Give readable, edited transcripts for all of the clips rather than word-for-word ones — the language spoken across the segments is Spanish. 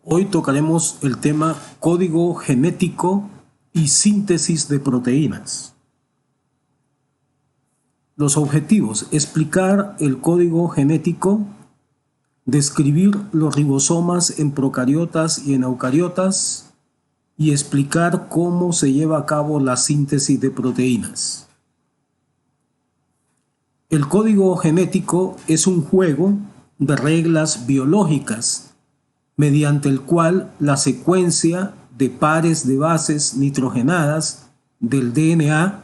Hoy tocaremos el tema código genético y síntesis de proteínas. Los objetivos: explicar el código genético, describir los ribosomas en procariotas y en eucariotas y explicar cómo se lleva a cabo la síntesis de proteínas. El código genético es un juego de reglas biológicas mediante el cual la secuencia de pares de bases nitrogenadas del DNA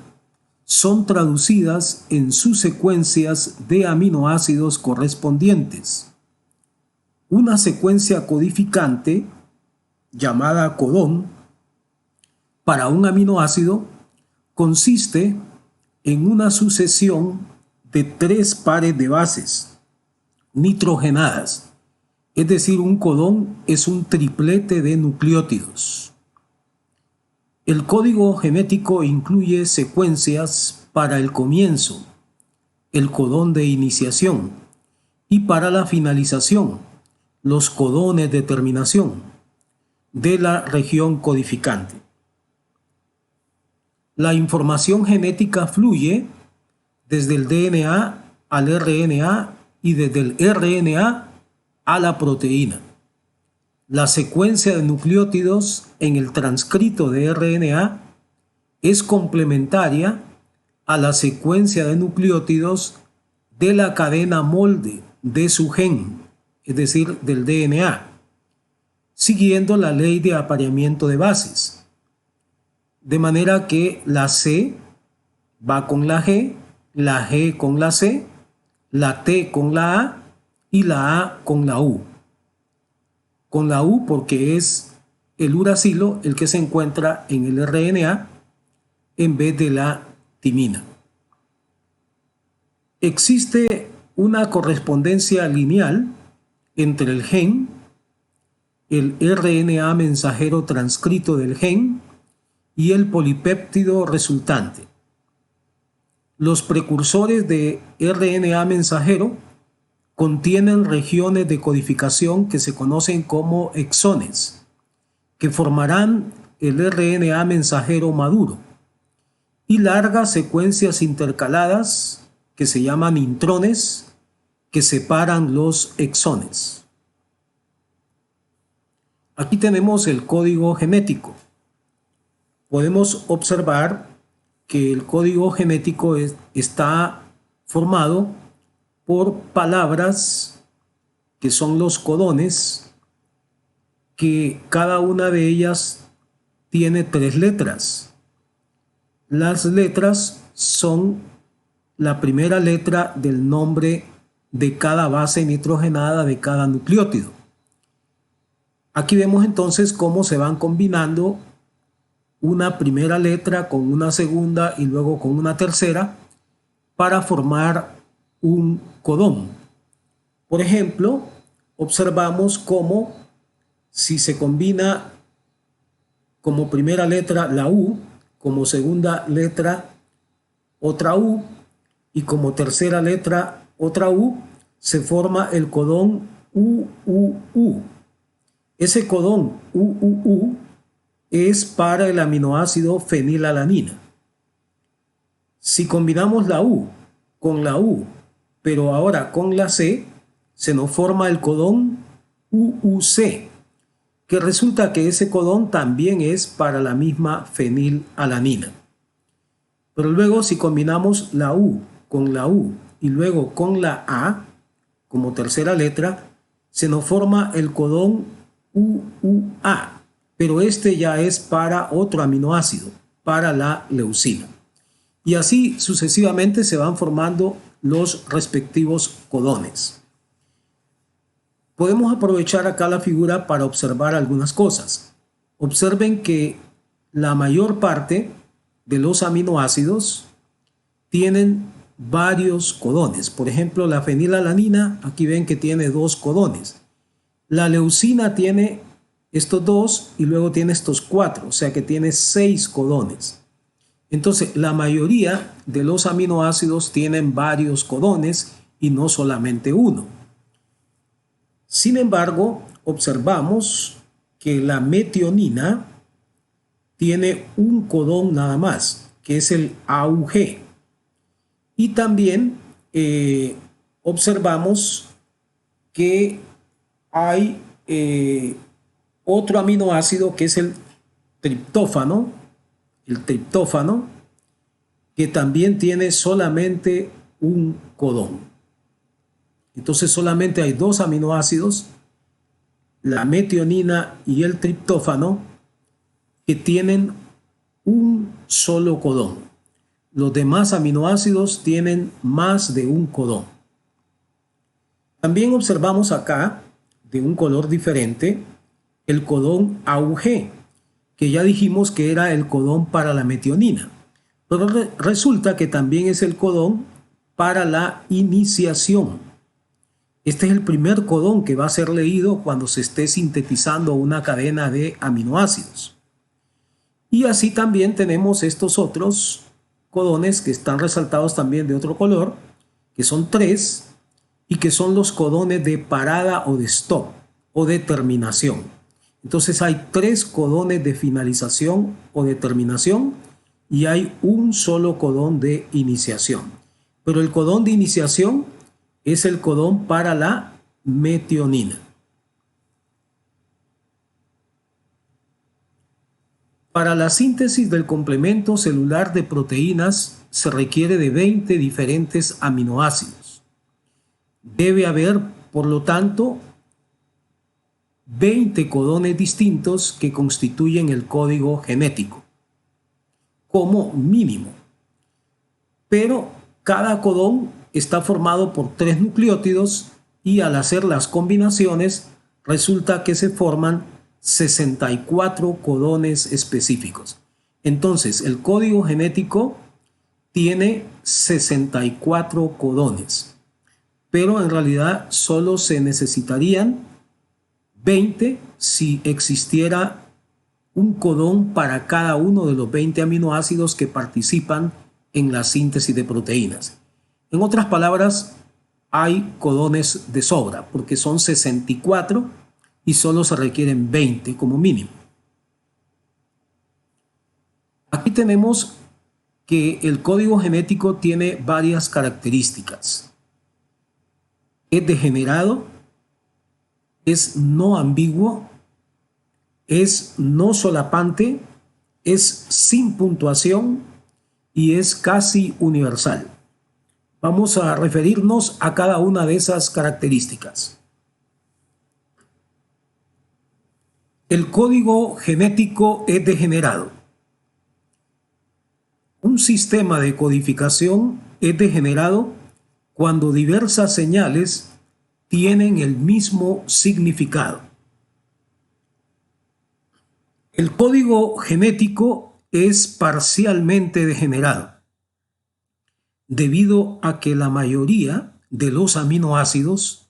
son traducidas en sus secuencias de aminoácidos correspondientes. Una secuencia codificante, llamada codón, para un aminoácido consiste en una sucesión de 3 pares de bases nitrogenadas. Es decir, un codón es un triplete de nucleótidos. El código genético incluye secuencias para el comienzo, el codón de iniciación, y para la finalización, los codones de terminación de la región codificante. La información genética fluye desde el DNA al RNA y desde el RNA a la proteína. La secuencia de nucleótidos en el transcrito de RNA es complementaria a la secuencia de nucleótidos de la cadena molde de su gen, es decir, del DNA, siguiendo la ley de apareamiento de bases. De manera que la C va con la G con la C, la T con la A y la A con la U. Con la U porque es el uracilo el que se encuentra en el RNA en vez de la timina. Existe una correspondencia lineal entre el gen, el RNA mensajero transcrito del gen y el polipéptido resultante. Los precursores de RNA mensajero contienen regiones de codificación que se conocen como exones, que formarán el RNA mensajero maduro, y largas secuencias intercaladas que se llaman intrones, que separan los exones. Aquí tenemos el código genético. Podemos observar que el código genético está formado por palabras que son los codones, que cada una de ellas tiene 3 letras. Las letras son la primera letra del nombre de cada base nitrogenada de cada nucleótido. Aquí vemos entonces cómo se van combinando una primera letra con una segunda y luego con una tercera para formar un codón. Por ejemplo, observamos cómo si se combina como primera letra la U, como segunda letra otra U y como tercera letra otra U, se forma el codón UUU. Ese codón UUU es para el aminoácido fenilalanina. Si combinamos la U con la U, pero ahora con la C, se nos forma el codón UUC, que resulta que ese codón también es para la misma fenilalanina. Pero luego si combinamos la U con la U y luego con la A, como tercera letra, se nos forma el codón UUA, pero este ya es para otro aminoácido, para la leucina. Y así sucesivamente se van formando los respectivos codones. Podemos aprovechar acá la figura para observar algunas cosas. Observen que la mayor parte de los aminoácidos tienen varios codones. Por ejemplo, la fenilalanina, aquí ven que tiene 2 codones. La leucina tiene estos 2 y luego tiene estos 4, o sea que tiene 6 codones. Entonces, la mayoría de los aminoácidos tienen varios codones y no solamente uno. Sin embargo, observamos que la metionina tiene un codón nada más, que es el AUG. Y también observamos que hay otro aminoácido que es el triptófano, que también tiene solamente un codón. Entonces solamente hay dos aminoácidos, la metionina y el triptófano, que tienen un solo codón. Los demás aminoácidos tienen más de un codón. También observamos acá, de un color diferente, el codón AUG, que ya dijimos que era el codón para la metionina. Pero resulta que también es el codón para la iniciación. Este es el primer codón que va a ser leído cuando se esté sintetizando una cadena de aminoácidos. Y así también tenemos estos otros codones que están resaltados también de otro color, que son 3 y que son los codones de parada o de stop o de terminación. Entonces hay 3 codones de finalización o de terminación y hay un solo codón de iniciación. Pero el codón de iniciación es el codón para la metionina. Para la síntesis del complemento celular de proteínas se requiere de 20 diferentes aminoácidos. Debe haber, por lo tanto, 20 codones distintos que constituyen el código genético, como mínimo. Pero cada codón está formado por 3 nucleótidos y al hacer las combinaciones resulta que se forman 64 codones específicos. Entonces, el código genético tiene 64 codones, pero en realidad solo se necesitarían 20 si existiera un codón para cada uno de los 20 aminoácidos que participan en la síntesis de proteínas. En otras palabras, hay codones de sobra porque son 64 y solo se requieren 20 como mínimo. Aquí tenemos que el código genético tiene varias características. Es degenerado, es no ambiguo, es no solapante, es sin puntuación y es casi universal. Vamos a referirnos a cada una de esas características. El código genético es degenerado. Un sistema de codificación es degenerado cuando diversas señales tienen el mismo significado. El código genético es parcialmente degenerado, debido a que la mayoría de los aminoácidos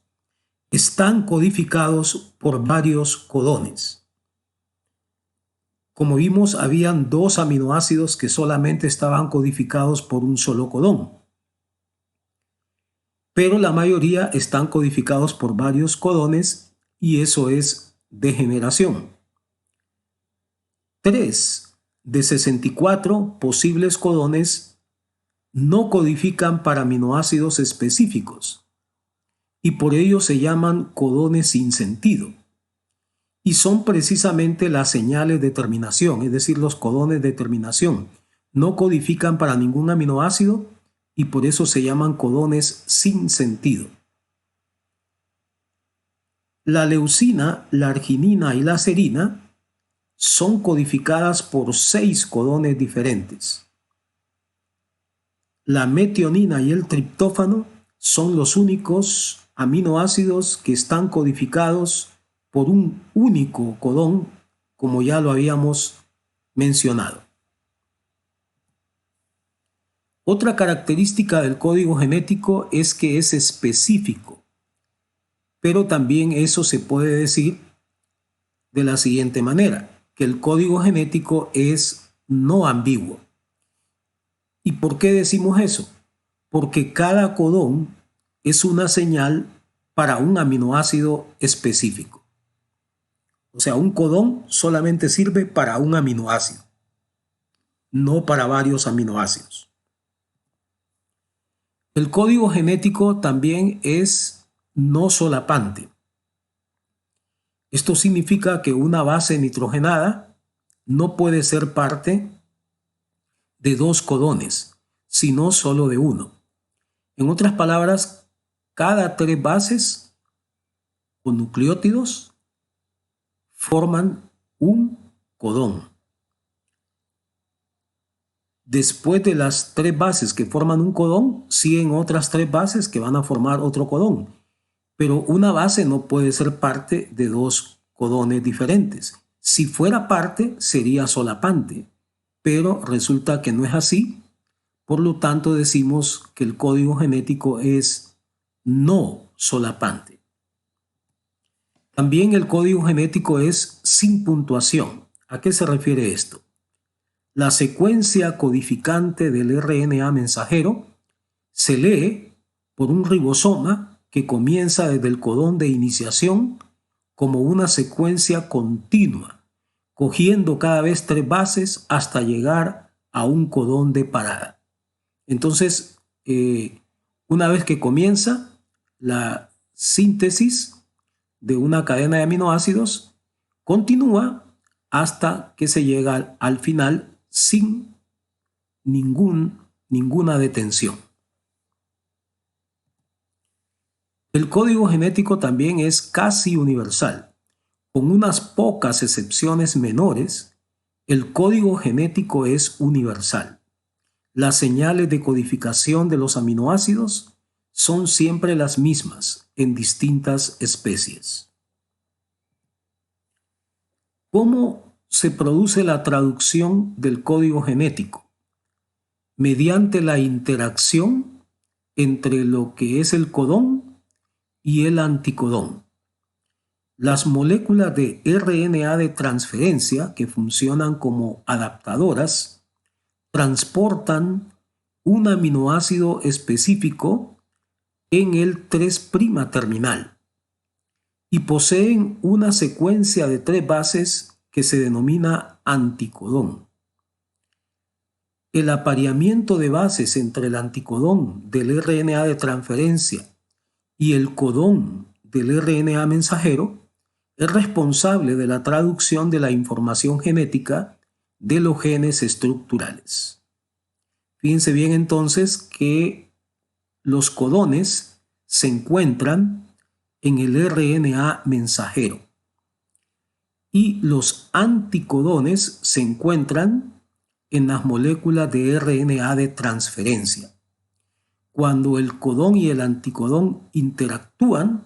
están codificados por varios codones. Como vimos, habían 2 aminoácidos que solamente estaban codificados por un solo codón, pero la mayoría están codificados por varios codones y eso es degeneración. 3 de 64 posibles codones no codifican para aminoácidos específicos y por ello se llaman codones sin sentido. Y son precisamente las señales de terminación, es decir, los codones de terminación. No codifican para ningún aminoácido y por eso se llaman codones sin sentido. La leucina, la arginina y la serina son codificadas por 6 codones diferentes. La metionina y el triptófano son los únicos aminoácidos que están codificados por un único codón, como ya lo habíamos mencionado. Otra característica del código genético es que es específico, pero también eso se puede decir de la siguiente manera, que el código genético es no ambiguo. ¿Y por qué decimos eso? Porque cada codón es una señal para un aminoácido específico. O sea, un codón solamente sirve para un aminoácido, no para varios aminoácidos. El código genético también es no solapante. Esto significa que una base nitrogenada no puede ser parte de dos codones, sino solo de uno. En otras palabras, cada tres bases o nucleótidos forman un codón. Después de las tres bases que forman un codón, siguen otras tres bases que van a formar otro codón. Pero una base no puede ser parte de dos codones diferentes. Si fuera parte, sería solapante, pero resulta que no es así. Por lo tanto, decimos que el código genético es no solapante. También el código genético es sin puntuación. ¿A qué se refiere esto? La secuencia codificante del RNA mensajero se lee por un ribosoma que comienza desde el codón de iniciación como una secuencia continua, cogiendo cada vez tres bases hasta llegar a un codón de parada. Entonces, una vez que comienza la síntesis de una cadena de aminoácidos, continúa hasta que se llega al final sin ninguna detención. El código genético también es casi universal. Con unas pocas excepciones menores, el código genético es universal. Las señales de codificación de los aminoácidos son siempre las mismas en distintas especies. ¿Cómo se produce la traducción del código genético? Mediante la interacción entre lo que es el codón y el anticodón. Las moléculas de RNA de transferencia, que funcionan como adaptadoras, transportan un aminoácido específico en el 3' terminal y poseen una secuencia de tres bases que se denomina anticodón. El apareamiento de bases entre el anticodón del RNA de transferencia y el codón del RNA mensajero es responsable de la traducción de la información genética de los genes estructurales. Fíjense bien entonces que los codones se encuentran en el RNA mensajero y los anticodones se encuentran en las moléculas de RNA de transferencia. Cuando el codón y el anticodón interactúan,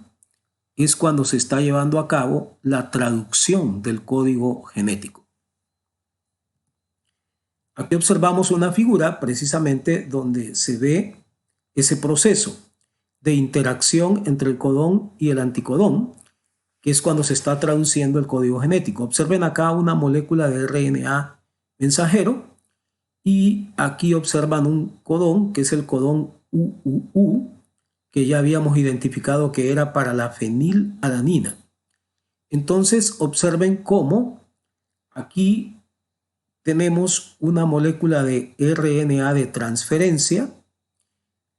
es cuando se está llevando a cabo la traducción del código genético. Aquí observamos una figura precisamente donde se ve ese proceso de interacción entre el codón y el anticodón, que es cuando se está traduciendo el código genético. Observen acá una molécula de RNA mensajero y aquí observan un codón que es el codón UUU, que ya habíamos identificado que era para la fenilalanina. Entonces observen cómo aquí tenemos una molécula de RNA de transferencia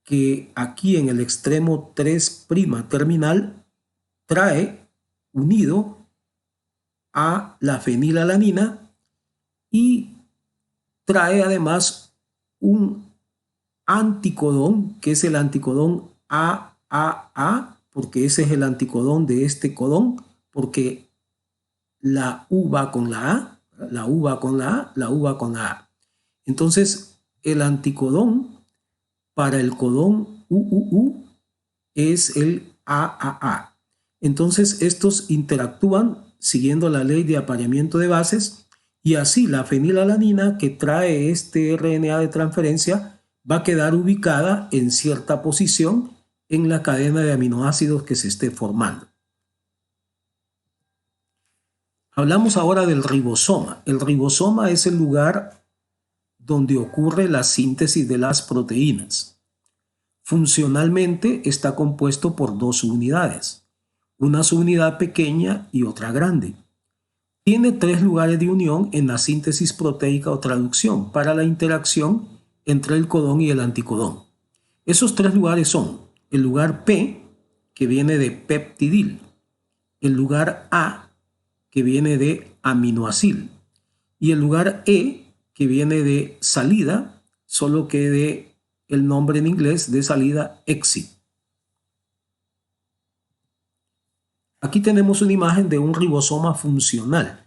que aquí en el extremo 3' terminal trae unido a la fenilalanina y trae además un anticodón, que es el anticodón AAA, porque ese es el anticodón de este codón, porque la U va con la A, la U va con la A, la U va con la A. Entonces, el anticodón para el codón UUU es el AAA. Entonces, estos interactúan siguiendo la ley de apareamiento de bases y así la fenilalanina que trae este RNA de transferencia va a quedar ubicada en cierta posición en la cadena de aminoácidos que se esté formando. Hablamos ahora del ribosoma. El ribosoma es el lugar donde ocurre la síntesis de las proteínas. Funcionalmente está compuesto por dos unidades, una subunidad pequeña y otra grande. tiene 3 lugares de unión en la síntesis proteica o traducción para la interacción entre el codón y el anticodón. Esos 3 lugares son el lugar P, que viene de peptidil, el lugar A, que viene de aminoacil, y el lugar E, que viene de salida, solo que de el nombre en inglés de salida exit. Aquí tenemos una imagen de un ribosoma funcional.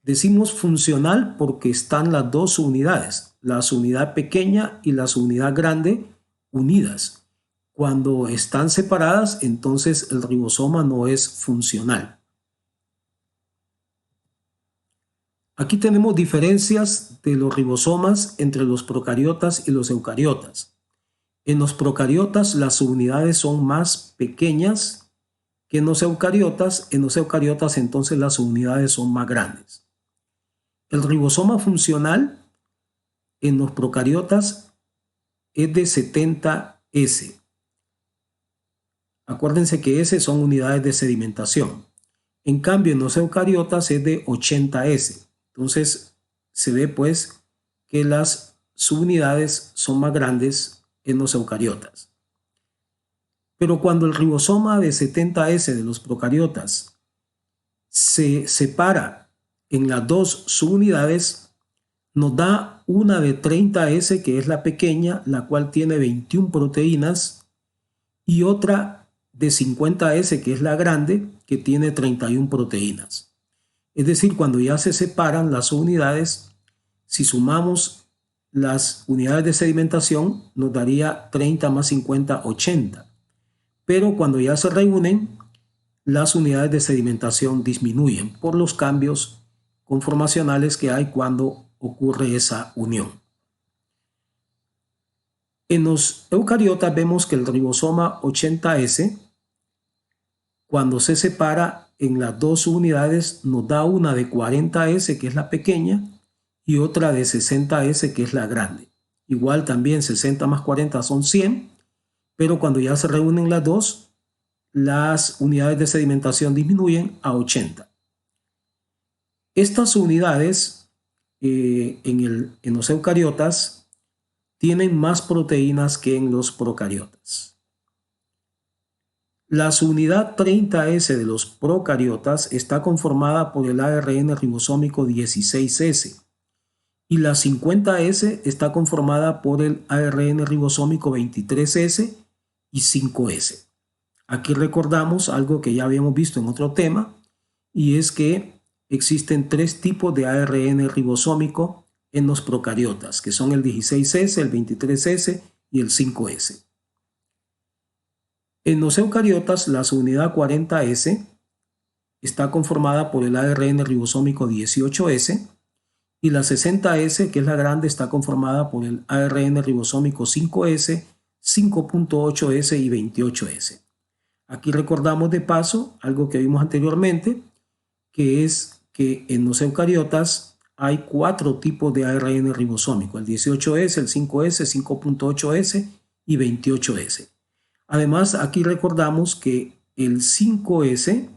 Decimos funcional porque están las dos unidades, la unidad pequeña y la unidad grande unidas. Cuando están separadas, entonces el ribosoma no es funcional. Aquí tenemos diferencias de los ribosomas entre los procariotas y los eucariotas. En los procariotas las subunidades son más pequeñas que en los eucariotas. En los eucariotas entonces las subunidades son más grandes. El ribosoma funcional en los procariotas es de 70S. Acuérdense que S son unidades de sedimentación. En cambio, en los eucariotas es de 80S. Entonces, se ve pues que las subunidades son más grandes en los eucariotas. Pero cuando el ribosoma de 70S de los procariotas se separa en las dos subunidades, nos da una de 30S, que es la pequeña, la cual tiene 21 proteínas, y otra de 50S, que es la grande, que tiene 31 proteínas. Es decir, cuando ya se separan las unidades, si sumamos las unidades de sedimentación, nos daría 30 más 50, 80. Pero cuando ya se reúnen, las unidades de sedimentación disminuyen por los cambios conformacionales que hay cuando ocurre esa unión. En los eucariotas vemos que el ribosoma 80S, cuando se separa en las dos unidades, nos da una de 40S, que es la pequeña, y otra de 60S, que es la grande. Igual también 60 más 40 son 100, pero cuando ya se reúnen las dos, las unidades de sedimentación disminuyen a 80. Estas unidades en los eucariotas tienen más proteínas que en los procariotas. La unidad 30S de los procariotas está conformada por el ARN ribosómico 16S y la 50S está conformada por el ARN ribosómico 23S y 5S. Aquí recordamos algo que ya habíamos visto en otro tema, y es que existen 3 tipos de ARN ribosómico en los procariotas, que son el 16S, el 23S y el 5S. En los eucariotas, la subunidad 40S está conformada por el ARN ribosómico 18S y la 60S, que es la grande, está conformada por el ARN ribosómico 5S, 5.8S y 28S. Aquí recordamos de paso algo que vimos anteriormente, que es que en los eucariotas hay 4 tipos de ARN ribosómico: el 18S, el 5S, 5.8S y 28S. Además, aquí recordamos que el 5S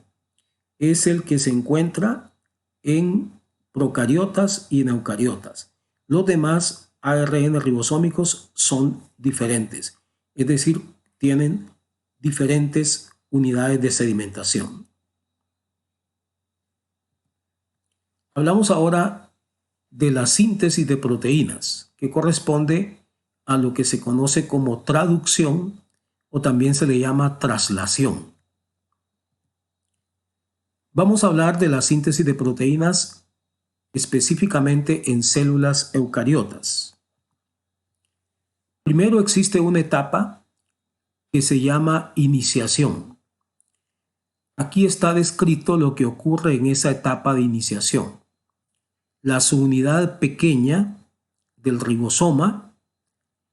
es el que se encuentra en procariotas y en eucariotas. Los demás ARN ribosómicos son diferentes, es decir, tienen diferentes unidades de sedimentación. Hablamos ahora de la síntesis de proteínas, que corresponde a lo que se conoce como traducción, o también se le llama traslación. Vamos a hablar de la síntesis de proteínas específicamente en células eucariotas. Primero existe una etapa que se llama iniciación. Aquí está descrito lo que ocurre en esa etapa de iniciación. La subunidad pequeña del ribosoma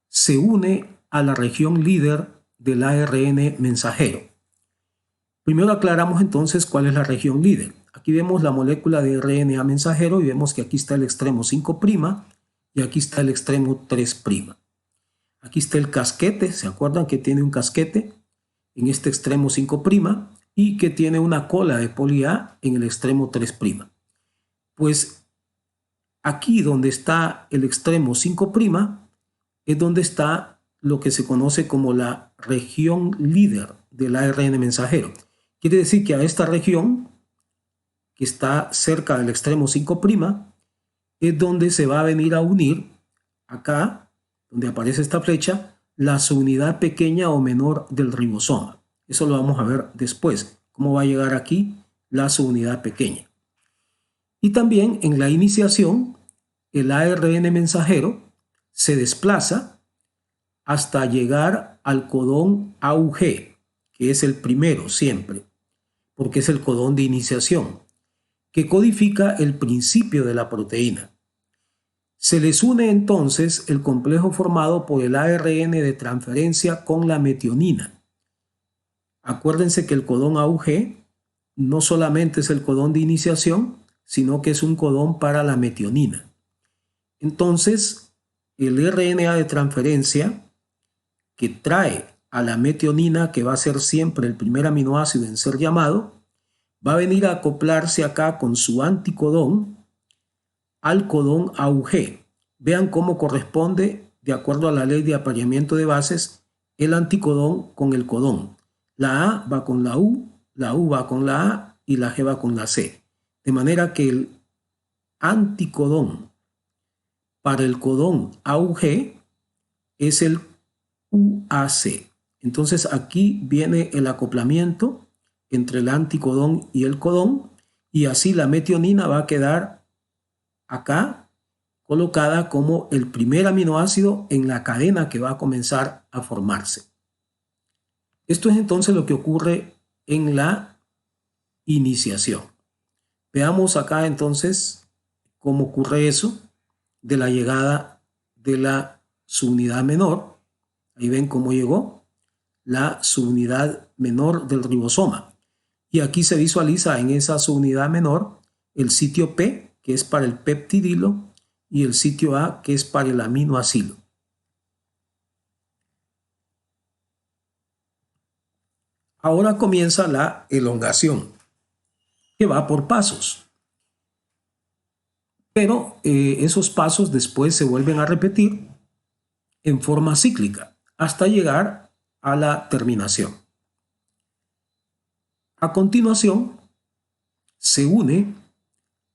se une a la región líder del ARN mensajero. Primero aclaramos entonces cuál es la región líder. Aquí vemos la molécula de RNA mensajero y vemos que aquí está el extremo 5' y aquí está el extremo 3'. Aquí está el casquete, ¿se acuerdan que tiene un casquete en este extremo 5' y que tiene una cola de poli A en el extremo 3'? Pues aquí donde está el extremo 5' es donde está lo que se conoce como la región líder del ARN mensajero. Quiere decir que a esta región, que está cerca del extremo 5', es donde se va a venir a unir, acá, donde aparece esta flecha, la subunidad pequeña o menor del ribosoma. Eso lo vamos a ver después, cómo va a llegar aquí la subunidad pequeña. Y también en la iniciación, el ARN mensajero se desplaza hasta llegar al codón AUG, que es el primero siempre, porque es el codón de iniciación, que codifica el principio de la proteína. Se les une entonces el complejo formado por el ARN de transferencia con la metionina. Acuérdense que el codón AUG no solamente es el codón de iniciación, sino que es un codón para la metionina. Entonces, el RNA de transferencia que trae a la metionina, que va a ser siempre el primer aminoácido en ser llamado, va a venir a acoplarse acá con su anticodón al codón AUG. Vean cómo corresponde, de acuerdo a la ley de apareamiento de bases, el anticodón con el codón. La A va con la U va con la A y la G va con la C. De manera que el anticodón para el codón AUG es el UAC. Entonces aquí viene el acoplamiento entre el anticodón y el codón, y así la metionina va a quedar acá colocada como el primer aminoácido en la cadena que va a comenzar a formarse. Esto es entonces lo que ocurre en la iniciación. Veamos acá entonces cómo ocurre eso de la llegada de la subunidad menor. Ahí ven cómo llegó la subunidad menor del ribosoma. Y aquí se visualiza en esa subunidad menor el sitio P, que es para el peptidilo, y el sitio A, que es para el aminoacilo. Ahora comienza la elongación, que va por pasos. Pero esos pasos después se vuelven a repetir en forma cíclica hasta llegar a la terminación. A continuación, se une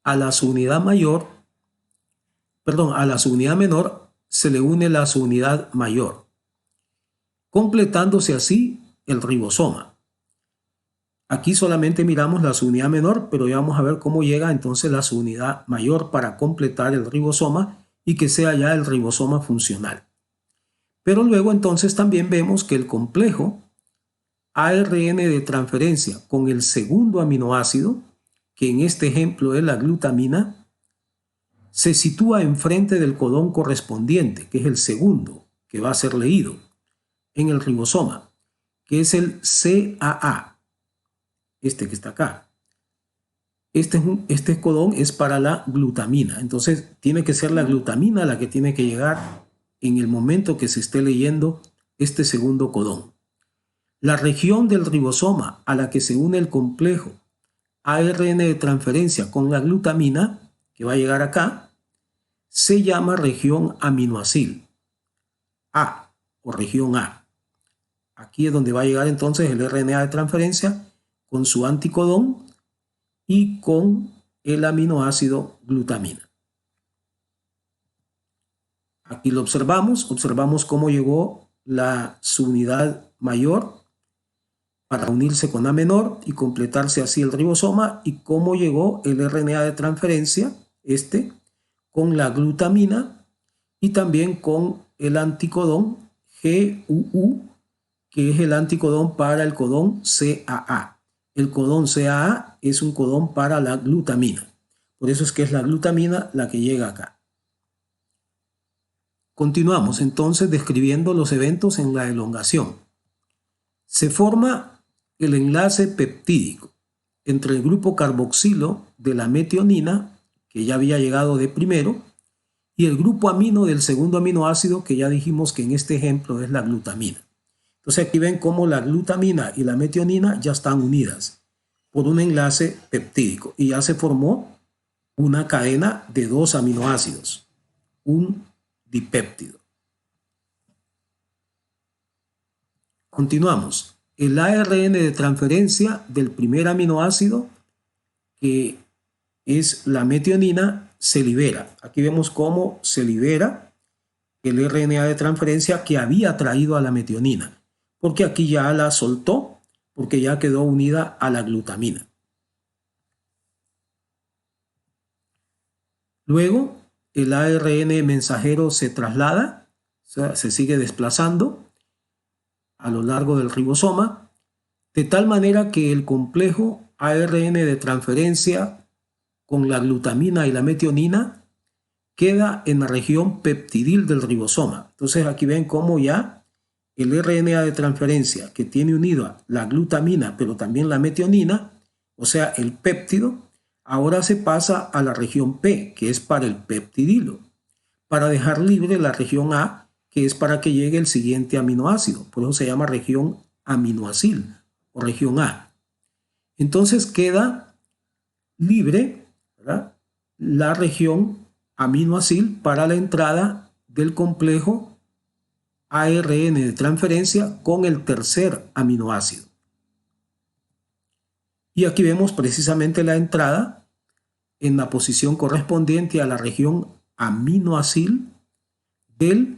a la subunidad mayor, a la subunidad menor se le une la subunidad mayor, completándose así el ribosoma. Aquí solamente miramos la subunidad menor, pero ya vamos a ver cómo llega entonces la subunidad mayor para completar el ribosoma y que sea ya el ribosoma funcional. Pero luego entonces también vemos que el complejo ARN de transferencia con el segundo aminoácido, que en este ejemplo es la glutamina, se sitúa enfrente del codón correspondiente, que es el segundo que va a ser leído en el ribosoma, que es el CAA, este que está acá. Este codón es para la glutamina, entonces tiene que ser la glutamina la que tiene que llegar en el momento que se esté leyendo este segundo codón. La región del ribosoma a la que se une el complejo ARN de transferencia con la glutamina, que va a llegar acá, se llama región aminoacil A o región A. Aquí es donde va a llegar entonces el RNA de transferencia con su anticodón y con el aminoácido glutamina. Aquí lo observamos cómo llegó la subunidad mayor para unirse con A menor y completarse así el ribosoma, y cómo llegó el RNA de transferencia, con la glutamina y también con el anticodón GUU, que es el anticodón para el codón CAA. El codón CAA es un codón para la glutamina. Por eso es que es la glutamina la que llega acá. Continuamos entonces describiendo los eventos en la elongación. Se forma el enlace peptídico entre el grupo carboxilo de la metionina, que ya había llegado de primero, y el grupo amino del segundo aminoácido, que ya dijimos que en este ejemplo es la glutamina. Entonces aquí ven cómo la glutamina y la metionina ya están unidas por un enlace peptídico y ya se formó una cadena de 2 aminoácidos, un dipéptido. Continuamos. El ARN de transferencia del primer aminoácido, que es la metionina, se libera. Aquí vemos cómo se libera el RNA de transferencia que había traído a la metionina, porque aquí ya la soltó, porque ya quedó unida a la glutamina. Luego, el ARN mensajero se traslada, o sea, se sigue desplazando a lo largo del ribosoma, de tal manera que el complejo ARN de transferencia con la glutamina y la metionina queda en la región peptidil del ribosoma. Entonces aquí ven cómo ya el RNA de transferencia que tiene unido la glutamina pero también la metionina, o sea el péptido, ahora se pasa a la región P, que es para el peptidilo, para dejar libre la región A, que es para que llegue el siguiente aminoácido. Por eso se llama región aminoacil o región A. Entonces queda libre, ¿verdad?, la región aminoacil para la entrada del complejo ARN de transferencia con el tercer aminoácido. Y aquí vemos precisamente la entrada en la posición correspondiente a la región aminoacil del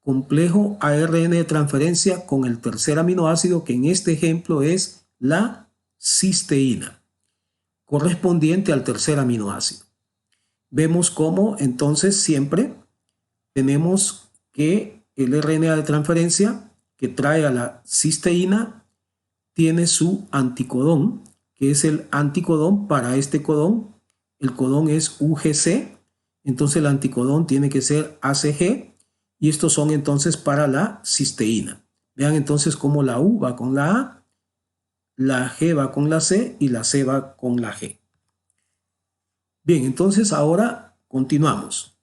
complejo ARN de transferencia con el tercer aminoácido, que en este ejemplo es la cisteína, correspondiente al tercer aminoácido. Vemos cómo entonces siempre tenemos que el RNA de transferencia que trae a la cisteína tiene su anticodón, que es el anticodón para este codón. El codón es UGC, entonces el anticodón tiene que ser ACG, y estos son entonces para la cisteína. Vean entonces cómo la U va con la A, la G va con la C y la C va con la G. Bien, entonces ahora continuamos.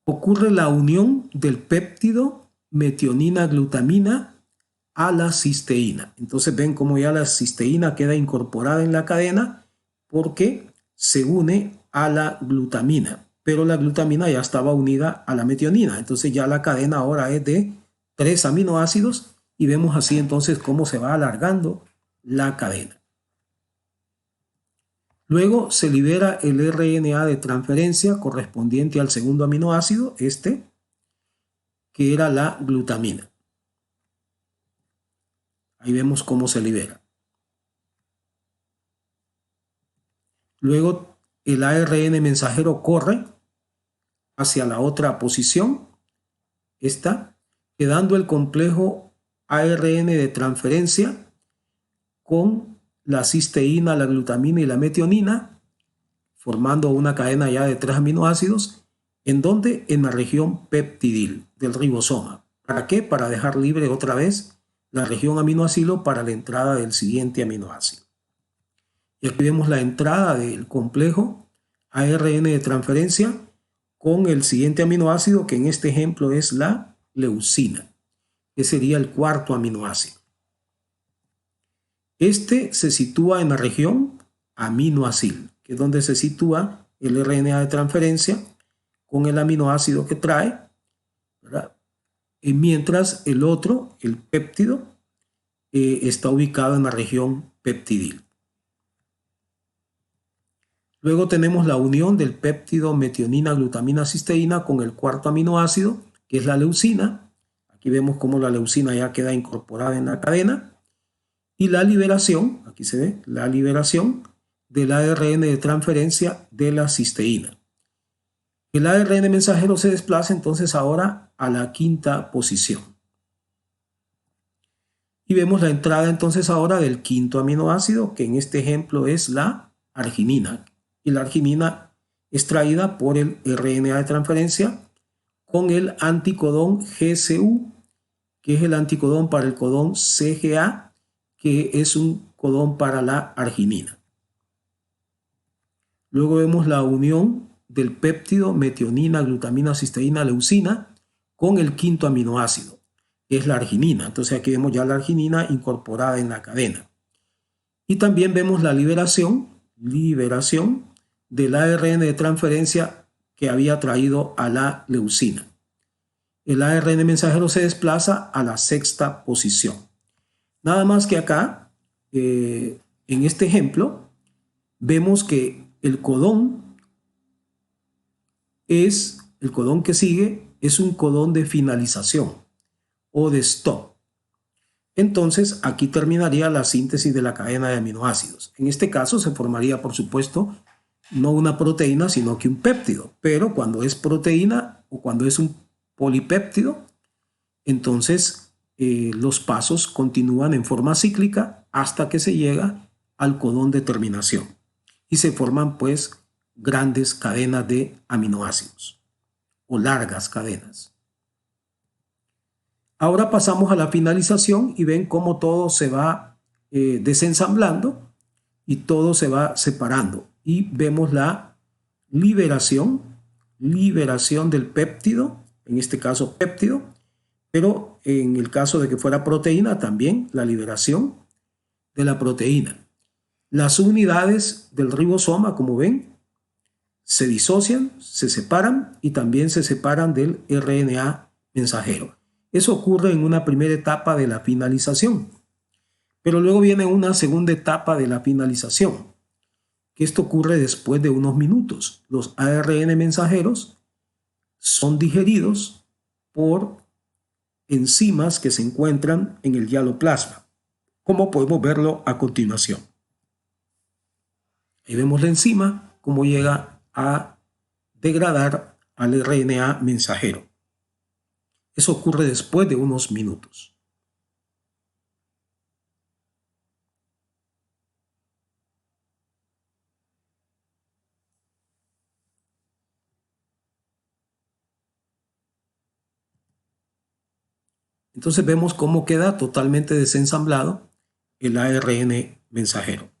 Ocurre la unión del péptido metionina-glutamina a la cisteína. Entonces ven cómo ya la cisteína queda incorporada en la cadena porque se une a la glutamina, pero la glutamina ya estaba unida a la metionina. Entonces ya la cadena ahora es de 3 aminoácidos y vemos así entonces cómo se va alargando la cadena. Luego se libera el RNA de transferencia correspondiente al segundo aminoácido, que era la glutamina. Ahí vemos cómo se libera. Luego el ARN mensajero corre hacia la otra posición, quedando el complejo ARN de transferencia con la cisteína, la glutamina y la metionina, formando una cadena ya de 3 aminoácidos, ¿en dónde? En la región peptidil del ribosoma. ¿Para qué? Para dejar libre otra vez la región aminoacilo para la entrada del siguiente aminoácido. Y aquí vemos la entrada del complejo ARN de transferencia con el siguiente aminoácido, que en este ejemplo es la leucina, que sería el cuarto aminoácido. Este se sitúa en la región aminoacil, que es donde se sitúa el RNA de transferencia con el aminoácido que trae, ¿verdad?, y mientras el otro, el péptido, está ubicado en la región peptidil. Luego tenemos la unión del péptido metionina-glutamina-cisteína con el cuarto aminoácido, que es la leucina. Aquí vemos cómo la leucina ya queda incorporada en la cadena. Y la liberación, aquí se ve, la liberación del ARN de transferencia de la cisteína. El ARN mensajero se desplaza entonces ahora a la quinta posición. Y vemos la entrada entonces ahora del quinto aminoácido, que en este ejemplo es la arginina. Y la arginina es traída por el RNA de transferencia con el anticodón GCU, que es el anticodón para el codón CGA, que es un codón para la arginina. Luego vemos la unión del péptido metionina, glutamina, cisteína, leucina con el quinto aminoácido, que es la arginina. Entonces aquí vemos ya la arginina incorporada en la cadena. Y también vemos la liberación del ARN de transferencia que había traído a la leucina. El ARN mensajero se desplaza a la sexta posición. Nada más que acá, en este ejemplo, vemos que el codón que sigue es un codón de finalización o de stop. Entonces, aquí terminaría la síntesis de la cadena de aminoácidos. En este caso se formaría, por supuesto, no una proteína, sino que un péptido. Pero cuando es proteína o cuando es un polipéptido, entonces los pasos continúan en forma cíclica hasta que se llega al codón de terminación. Y se forman, pues, grandes cadenas de aminoácidos o largas cadenas. Ahora pasamos a la finalización y ven cómo todo se va desensamblando y todo se va separando. Y vemos la liberación del péptido, en este caso péptido, pero en el caso de que fuera proteína también la liberación de la proteína. Las unidades del ribosoma, como ven, se disocian, se separan y también se separan del RNA mensajero. Eso ocurre en una primera etapa de la finalización. Pero luego viene una segunda etapa de la finalización, que esto ocurre después de unos minutos. Los ARN mensajeros son digeridos por enzimas que se encuentran en el hialoplasma, como podemos verlo a continuación. Ahí vemos la enzima, cómo llega a degradar al RNA mensajero. Eso ocurre después de unos minutos. Entonces vemos cómo queda totalmente desensamblado el ARN mensajero.